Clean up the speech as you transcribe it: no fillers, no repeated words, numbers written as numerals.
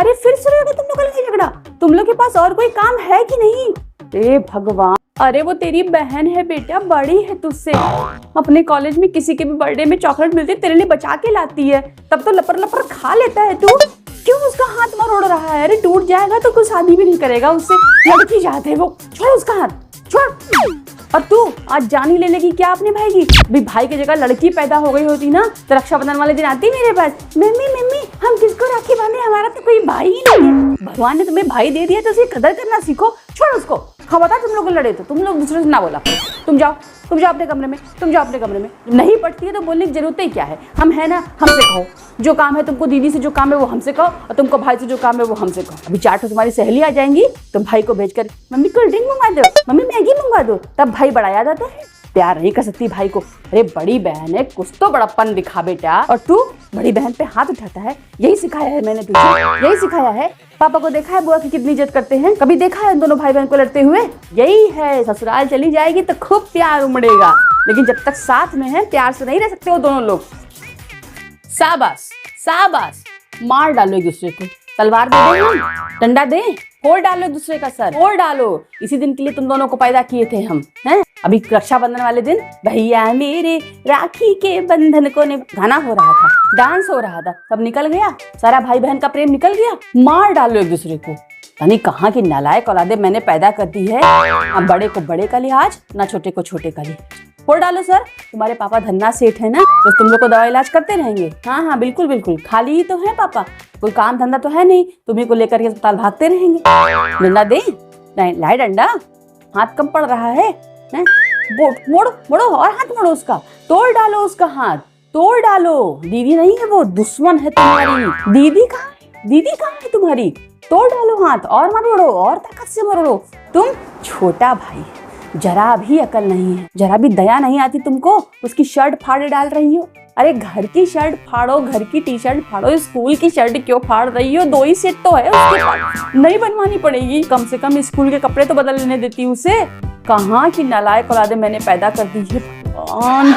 अरे फिर शुरू हो गया तुम लोगों का झगड़ा। तुम लोग के पास और कोई काम है कि नहीं? ए भगवान, अरे वो तेरी बहन है बेटा, बड़ी है तुझसे। अपने कॉलेज में किसी के भी बर्थडे में चॉकलेट मिलती है, तेरे लिए बचा के लाती है, तब तो लपर लपर खा लेता है तू। क्यों उसका हाथ मरोड़ रहा है? अरे टूट जाएगा तो कुछ शादी भी नहीं करेगा उससे, लड़की चाहते है वो। छोड़ उसका हाथ, छोड़। और तू आज जान ही ले लेगी क्या अपने भाई की? भी भाई की जगह लड़की पैदा हो गई होती ना तो रक्षाबंधन वाले दिन आती मेरे पास, मम्मी मम्मी हम किसको राखी बांधे, हमारा तो कोई भाई ही नहीं है। भगवान ने तुम्हें भाई दे दिया तो उसकी कदर करना सीखो। छोड़ उसको। हाँ बता, तुम लोग लड़े तो तुम लोग दूसरे से ना बोला। तुम जाओ अपने कमरे में, तुम जाओ अपने कमरे में। नहीं पड़ती है तो बोलने की जरूरत ही क्या है? हम है ना, हमसे कहो। जो काम है तुमको दीदी से जो काम है वो हमसे कहो, और तुमको भाई से जो काम है वो हमसे कहो। अभी 4 तुम्हारी सहेली आ जाएंगी तो भाई को भेजकर मम्मी कोल्ड ड्रिंक मंगवा दो, मम्मी मैगी मंगवा दो, तब भाई बड़ा याद आता है। प्यार नहीं कर सकती भाई को। अरे बड़ी बहन है, कुछ तो बड़प्पन दिखा बेटा। और तू बड़ी बहन पे हाथ उठाता है, यही सिखाया है मैंने तुझे, यही सिखाया है। पापा को देखा है बुआ की कितनी इज्जत करते हैं? कभी देखा है दोनों भाई बहन को लड़ते हुए? यही है, ससुराल चली जाएगी तो खूब प्यार उमड़ेगा, लेकिन जब तक साथ में है प्यार से नहीं रह सकते वो दोनों लोग। शाबाश शाबाश, मार डालो एक दूसरे को। तलवार दे दो, डंडा दे, फोड़ डालो एक दूसरे का सर, फोड़ डालो। इसी दिन के लिए तुम दोनों को पैदा किए थे हम, हैं? अभी रक्षाबंधन वाले दिन भैया मेरे राखी के बंधन को ने गाना हो रहा था, डांस हो रहा था, सब निकल गया, सारा भाई बहन का प्रेम निकल गया। मार डालो एक दूसरे को। यानी कहाँ की नालायक औलादे मैंने पैदा कर दी है। अब बड़े को बड़े का लिहाज, ना छोटे को छोटे का लिहाज। फोड़ डालो सर। तुम्हारे पापा धन्ना सेठ है ना, तो तुम लोग को दवा इलाज करते रहेंगे। हाँ हाँ बिल्कुल बिल्कुल, खाली ही तो है पापा, कोई काम धंधा तो है नहीं, तुम्ही को लेकर के अस्पताल भागते रहेंगे। डंडा दे, लाए डंडा, हाथ कम पड़ रहा है। मोड़ो मोड़ो और हाथ मोड़ो उसका, तोड़ डालो उसका हाथ, तोड़ डालो। दीदी नहीं है वो, दुश्मन है तुम्हारी। दीदी कहाँ है तुम्हारी? तोड़ डालो हाथ और मरोड़ो, और ताकत से मरोड़ो। तुम छोटा भाई, जरा भी अकल नहीं है, जरा भी दया नहीं आती तुमको। उसकी शर्ट फाड़े डाल रही हो। अरे घर की शर्ट फाड़ो, घर की टी शर्ट फाड़ो, स्कूल की शर्ट क्यों फाड़ रही हो? 2 ही सेट तो है उसके पास, नहीं बनवानी पड़ेगी? कम से कम स्कूल के कपड़े तो बदल लेने देती उसे। कहाँ की नालायक औलादे मैंने पैदा कर दी है भगवान।